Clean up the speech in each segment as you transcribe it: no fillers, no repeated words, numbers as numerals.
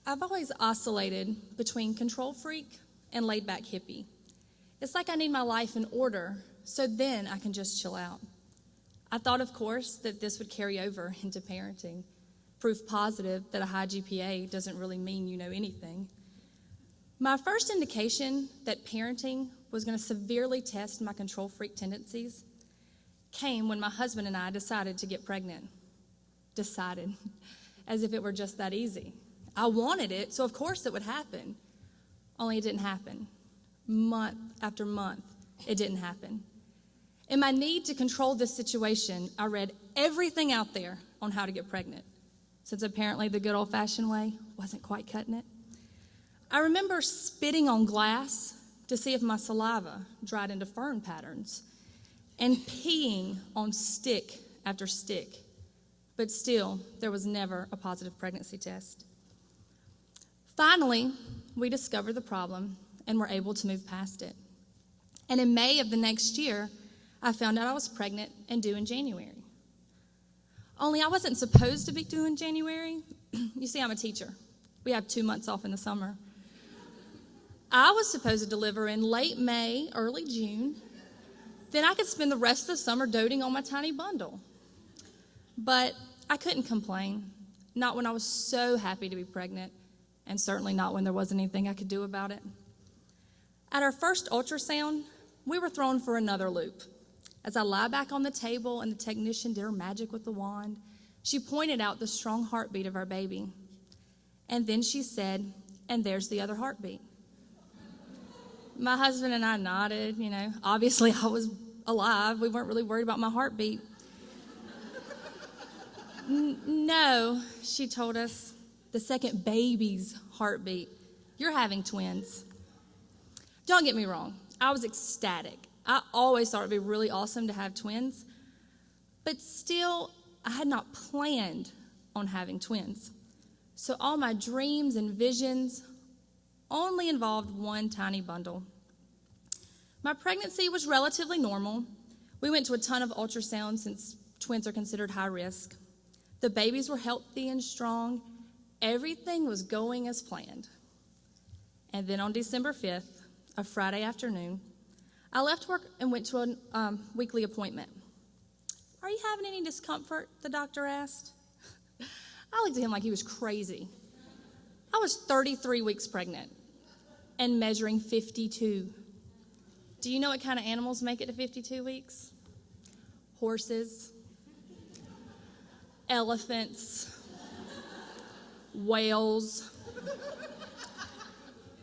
I've always oscillated between control freak and laid-back hippie. It's like I need my life in order, so then I can just chill out. I thought, of course, that this would carry over into parenting. Proof positive that a high GPA doesn't really mean you know anything. My first indication that parenting was going to severely test my control freak tendencies came when my husband and I decided to get pregnant. Decided, as if it were just that easy. I wanted it, so of course it would happen. Only it didn't happen. Month after month, it didn't happen. In my need to control this situation, I read everything out there on how to get pregnant, since apparently the good old-fashioned way wasn't quite cutting it. I remember spitting on glass to see if my saliva dried into fern patterns, and peeing on stick after stick, but still, there was never a positive pregnancy test. Finally, we discovered the problem and were able to move past it. And in May of the next year, I found out I was pregnant and due in January. Only I wasn't supposed to be due in January. You see, I'm a teacher. We have 2 months off in the summer. I was supposed to deliver in late May, early June. Then I could spend the rest of the summer doting on my tiny bundle. But I couldn't complain, not when I was so happy to be pregnant, and certainly not when there wasn't anything I could do about it. At our first ultrasound, we were thrown for another loop. As I lie back on the table and the technician did her magic with the wand, she pointed out the strong heartbeat of our baby. And then she said, "And there's the other heartbeat." My husband and I nodded, Obviously, I was alive. We weren't really worried about my heartbeat. No, she told us, the second baby's heartbeat. You're having twins. Don't get me wrong. I was ecstatic. I always thought it would be really awesome to have twins. But still, I had not planned on having twins. So all my dreams and visions only involved one tiny bundle. My pregnancy was relatively normal. We went to a ton of ultrasounds since twins are considered high risk. The babies were healthy and strong. Everything was going as planned. And then on December 5th, a Friday afternoon, I left work and went to a weekly appointment. "Are you having any discomfort?" the doctor asked. I looked at him like he was crazy. I was 33 weeks pregnant and measuring 52. Do you know what kind of animals make it to 52 weeks? Horses, elephants, whales.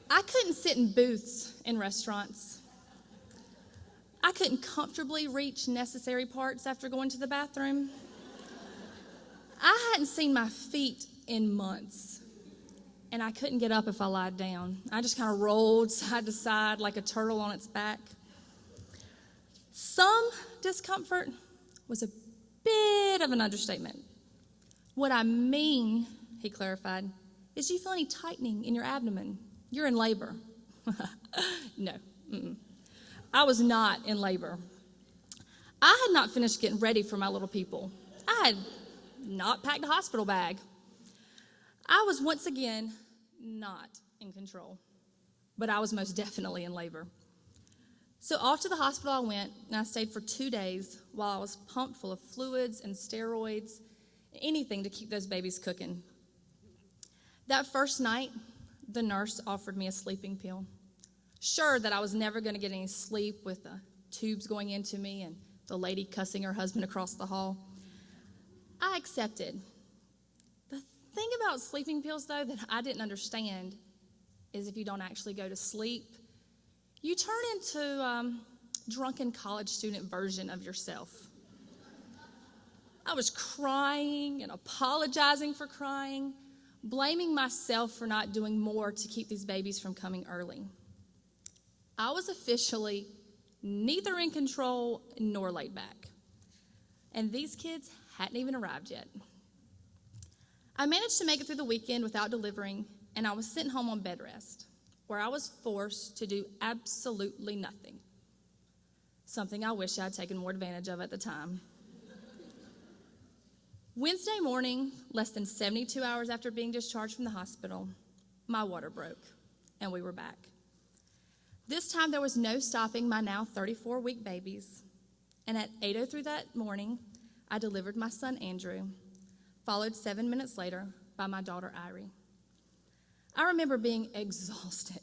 I couldn't sit in booths in restaurants. I couldn't comfortably reach necessary parts after going to the bathroom. I hadn't seen my feet in months, and I couldn't get up if I lied down. I just kind of rolled side to side like a turtle on its back. Some discomfort was a bit of an understatement. What I mean, he clarified, is do you feel any tightening in your abdomen? You're in labor. No. I was not in labor. I had not finished getting ready for my little people. I had not packed a hospital bag. I was once again not in control, but I was most definitely in labor. So off to the hospital I went, and I stayed for 2 days while I was pumped full of fluids and steroids, anything to keep those babies cooking. That first night, the nurse offered me a sleeping pill, sure that I was never going to get any sleep with the tubes going into me and the lady cussing her husband across the hall. I accepted. The thing about sleeping pills, though, that I didn't understand is if you don't actually go to sleep, you turn into a drunken college student version of yourself. I was crying and apologizing for crying, blaming myself for not doing more to keep these babies from coming early. I was officially neither in control nor laid back. And these kids hadn't even arrived yet. I managed to make it through the weekend without delivering, and I was sent home on bed rest, where I was forced to do absolutely nothing, something I wish I had taken more advantage of at the time. Wednesday morning, less than 72 hours after being discharged from the hospital, my water broke, and we were back. This time there was no stopping my now 34-week babies, and at 8:03 that morning, I delivered my son Andrew, followed 7 minutes later by my daughter Irie. I remember being exhausted,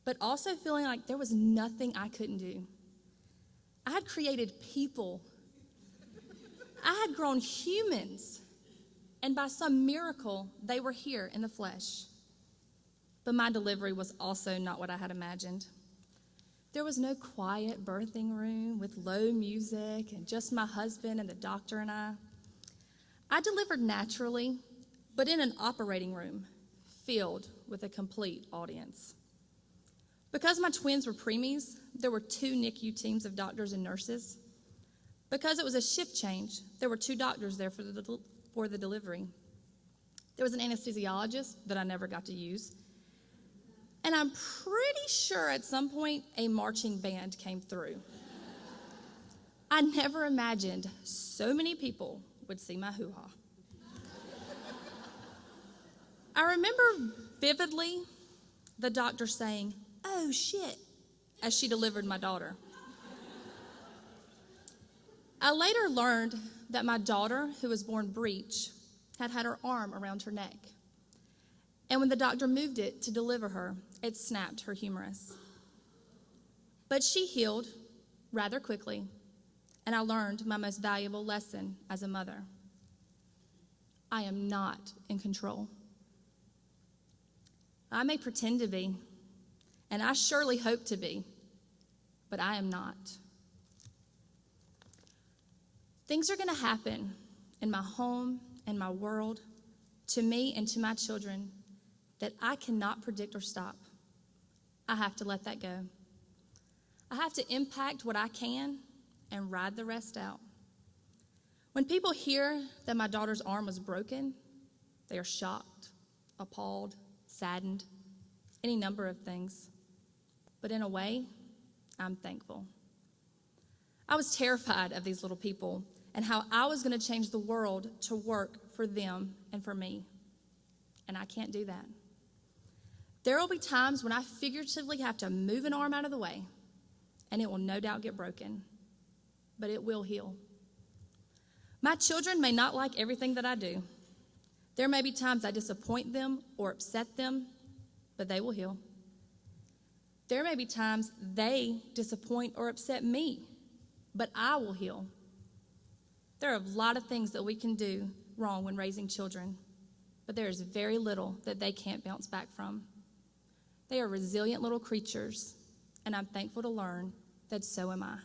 but also feeling like there was nothing I couldn't do. I had created people. I had grown humans, and by some miracle, they were here in the flesh. But my delivery was also not what I had imagined. There was no quiet birthing room with low music and just my husband and the doctor and I. I delivered naturally, but in an operating room filled with a complete audience. Because my twins were preemies, there were 2 NICU teams of doctors and nurses. Because it was a shift change, there were 2 doctors there for the delivery. There was an anesthesiologist that I never got to use. And I'm pretty sure at some point a marching band came through. I never imagined so many people would see my hoo-ha. I remember vividly the doctor saying, "Oh, shit," as she delivered my daughter. I later learned that my daughter, who was born breech, had her arm around her neck. And when the doctor moved it to deliver her, it snapped her humerus. But she healed rather quickly, and I learned my most valuable lesson as a mother. I am not in control. I may pretend to be, and I surely hope to be, but I am not. Things are going to happen in my home and my world, to me and to my children, that I cannot predict or stop. I have to let that go. I have to impact what I can and ride the rest out. When people hear that my daughter's arm was broken, they are shocked, appalled, saddened, any number of things. But in a way, I'm thankful. I was terrified of these little people and how I was going to change the world to work for them and for me. And I can't do that. There will be times when I figuratively have to move an arm out of the way, and it will no doubt get broken, but it will heal. My children may not like everything that I do. There may be times I disappoint them or upset them, but they will heal. There may be times they disappoint or upset me, but I will heal. There are a lot of things that we can do wrong when raising children, but there is very little that they can't bounce back from. They are resilient little creatures, and I'm thankful to learn that so am I.